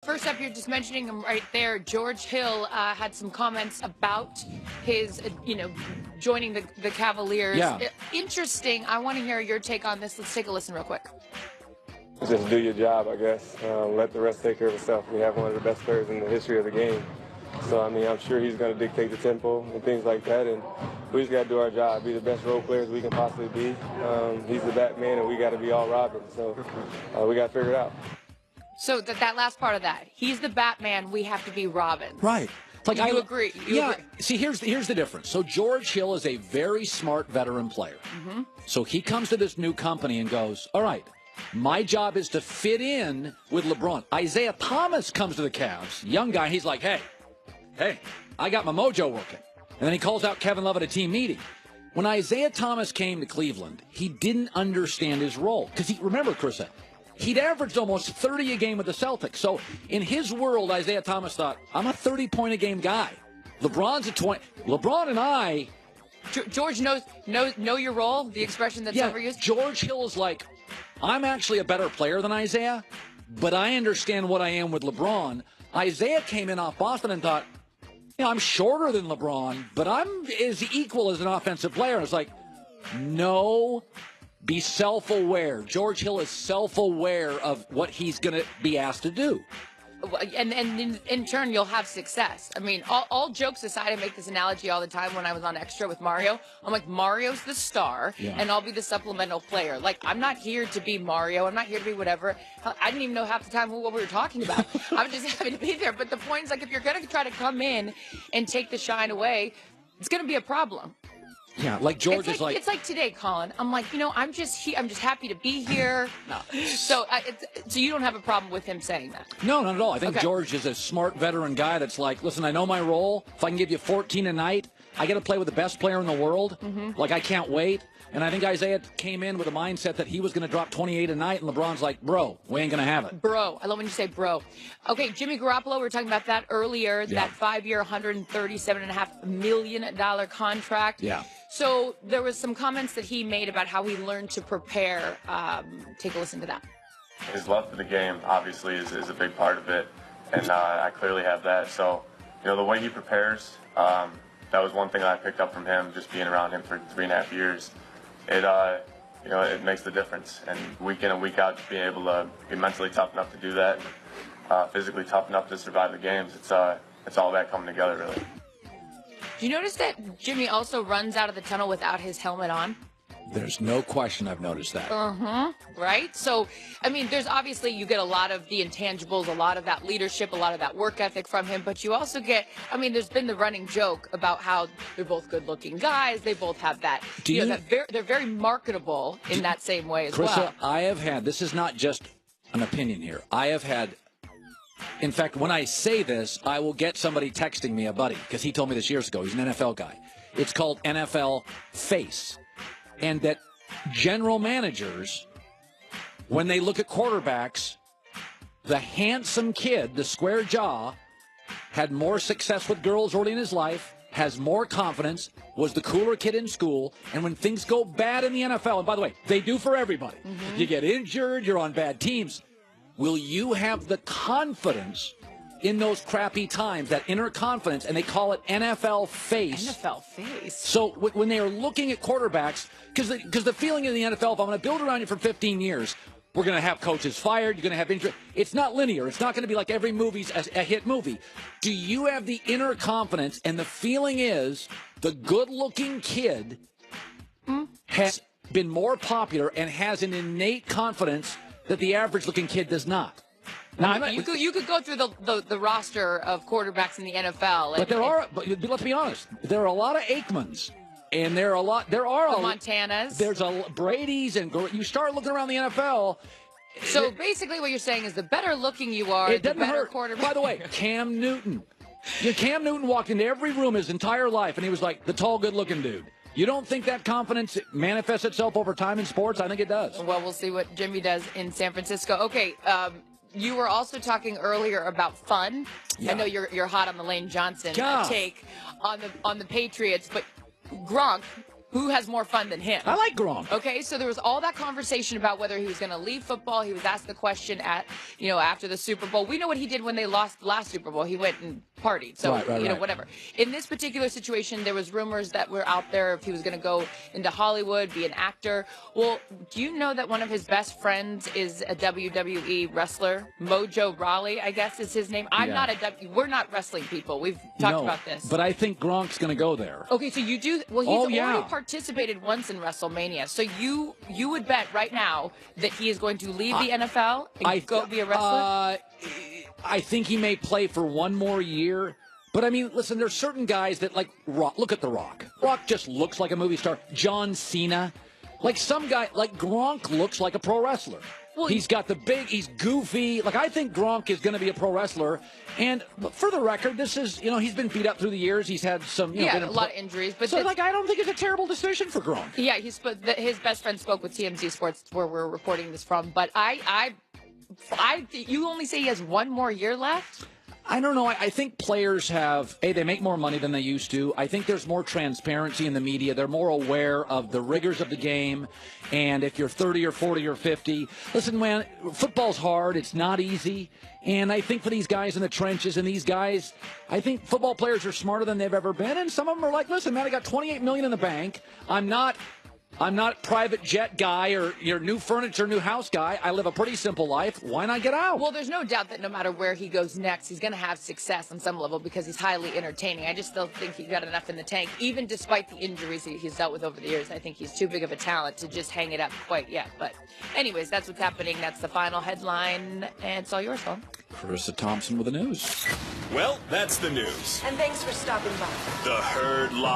first up, you're just mentioning him right there. George Hill had some comments about his, joining the Cavaliers. Yeah. Interesting. I want to hear your take on this. Let's take a listen real quick. Just do your job, I guess. Let the rest take care of itself. We have one of the best players in the history of the game. So, I mean, I'm sure he's going to dictate the tempo and things like that. And we just got to do our job, be the best role players we can possibly be. He's the Batman, and we got to be all Robin. So we got to figure it out. So that last part of that, he's the Batman, we have to be Robin. Right. Like, you agree? Yeah. See, here's the difference. So George Hill is a very smart veteran player. Mm-hmm. So he comes to this new company and goes, all right, my job is to fit in with LeBron. Isaiah Thomas comes to the Cavs, young guy. He's like, hey, I got my mojo working. And then he calls out Kevin Love at a team meeting. When Isaiah Thomas came to Cleveland, he didn't understand his role. Because remember, Chris, he'd averaged almost 30 a game with the Celtics. So in his world, Isaiah Thomas thought, I'm a 30-point-a-game guy. LeBron's a 20. LeBron and I. George know your role, the expression that's ever used? George Hill is like, I'm actually a better player than Isaiah, but I understand what I am with LeBron. Isaiah came in off Boston and thought, I'm shorter than LeBron, but I'm as equal as an offensive player. And it's like, no, be self-aware. George Hill is self-aware of what he's going to be asked to do. And in turn, you'll have success. I mean, all jokes aside, I make this analogy all the time when I was on Extra with Mario. I'm like, Mario's the star, and I'll be the supplemental player. Like, I'm not here to be Mario. I'm not here to be whatever. I didn't even know half the time what we were talking about. I'm just happy to be there. But the point is, like, if you're going to try to come in and take the shine away, it's going to be a problem. Yeah, like George is like... It's like today, Colin. I'm like, I'm just happy to be here. No. So you don't have a problem with him saying that? No, not at all. I think George is a smart veteran guy that's like, listen, I know my role. If I can give you 14 a night, I get to play with the best player in the world. Mm-hmm. Like, I can't wait. And I think Isaiah came in with a mindset that he was going to drop 28 a night, and LeBron's like, bro, we ain't going to have it. Bro. I love when you say bro. Okay, Jimmy Garoppolo, we were talking about that earlier, that 5-year, $137.5 million contract. Yeah. So there was some comments that he made about how he learned to prepare. Take a listen to that. His love for the game, obviously, is a big part of it, and I clearly have that. So, the way he prepares, that was one thing I picked up from him, just being around him for 3.5 years. It makes the difference. And week in and week out, just being able to be mentally tough enough to do that, physically tough enough to survive the games, it's all that coming together, really. Do you notice that Jimmy also runs out of the tunnel without his helmet on? There's no question I've noticed that. Right? So, I mean, there's obviously, you get a lot of the intangibles, a lot of that leadership, a lot of that work ethic from him, but you also get, there's been the running joke about how they're both good-looking guys. They both have that, they're very marketable in that same way as Carissa, well. I have had, this is not just an opinion here, I have had, in fact, when I say this, I will get somebody texting me, a buddy, because he told me this years ago. He's an NFL guy. It's called NFL Face. And that general managers, when they look at quarterbacks, the handsome kid, the square jaw, had more success with girls early in his life, has more confidence, was the cooler kid in school, and when things go bad in the NFL, and by the way, they do for everybody. You get injured, you're on bad teams. Will you have the confidence in those crappy times, that inner confidence, and they call it NFL face. NFL face. So when they are looking at quarterbacks, because the feeling in the NFL, if I'm going to build around you for 15 years, we're going to have coaches fired, you're going to have injury. It's not linear. It's not going to be like every movie's a hit movie. Do you have the inner confidence, and the feeling is the good-looking kid has been more popular and has an innate confidence that the average-looking kid does not? Now, you could go through the roster of quarterbacks in the NFL. But let's be honest. There are a lot of Aikmans, and there are Montanas. There's Brady's, and you start looking around the NFL. So basically, what you're saying is, the better looking you are, the better quarterback. By the way, Cam Newton. Cam Newton walked into every room his entire life, and he was like the tall, good-looking dude. You don't think that confidence manifests itself over time in sports? I think it does. Well, we'll see what Jimmy does in San Francisco. Okay. You were also talking earlier about fun. Yeah. I know you're hot on the Lane Johnson take on the Patriots, but Gronk who has more fun than him? I like Gronk. Okay, so there was all that conversation about whether he was going to leave football. He was asked the question after the Super Bowl. We know what he did when they lost last Super Bowl. He went and partied. So, right. whatever. In this particular situation, there was rumors that were out there if he was going to go into Hollywood, be an actor. Well, do you know that one of his best friends is a WWE wrestler? MoJo Rawley, I guess is his name. We're not wrestling people. We've talked about this. But I think Gronk's going to go there. Okay, so you do. Well, he's already participated once in WrestleMania. So you would bet right now that he is going to leave the NFL and go be a wrestler? I think he may play for one more year. But, I mean, listen, there's certain guys that, like, Rock. Look at The Rock. Rock just looks like a movie star. John Cena. Like, some guy, like Gronk looks like a pro wrestler. Well, he's he's goofy. Like, I think Gronk is going to be a pro wrestler. And for the record, this is, he's been beat up through the years. He's had some, a lot of injuries. But I don't think it's a terrible decision for Gronk. Yeah, his best friend spoke with TMZ Sports, where we're reporting this from. But you only say he has one more year left? I don't know. I think players they make more money than they used to. I think there's more transparency in the media. They're more aware of the rigors of the game. And if you're 30 or 40 or 50, listen, man, football's hard. It's not easy. And I think for these guys in the trenches and these guys, I think football players are smarter than they've ever been. And some of them are like, listen, man, I got $28 million in the bank. I'm not private jet guy or your new furniture, new house guy. I live a pretty simple life. Why not get out? Well, there's no doubt that no matter where he goes next, he's going to have success on some level because he's highly entertaining. I just still think he's got enough in the tank, even despite the injuries he's dealt with over the years. I think he's too big of a talent to just hang it up quite yet. But anyways, that's what's happening. That's the final headline. And it's all yours, Phil. Carissa Thompson with the news. Well, that's the news. And thanks for stopping by. The Herd Live.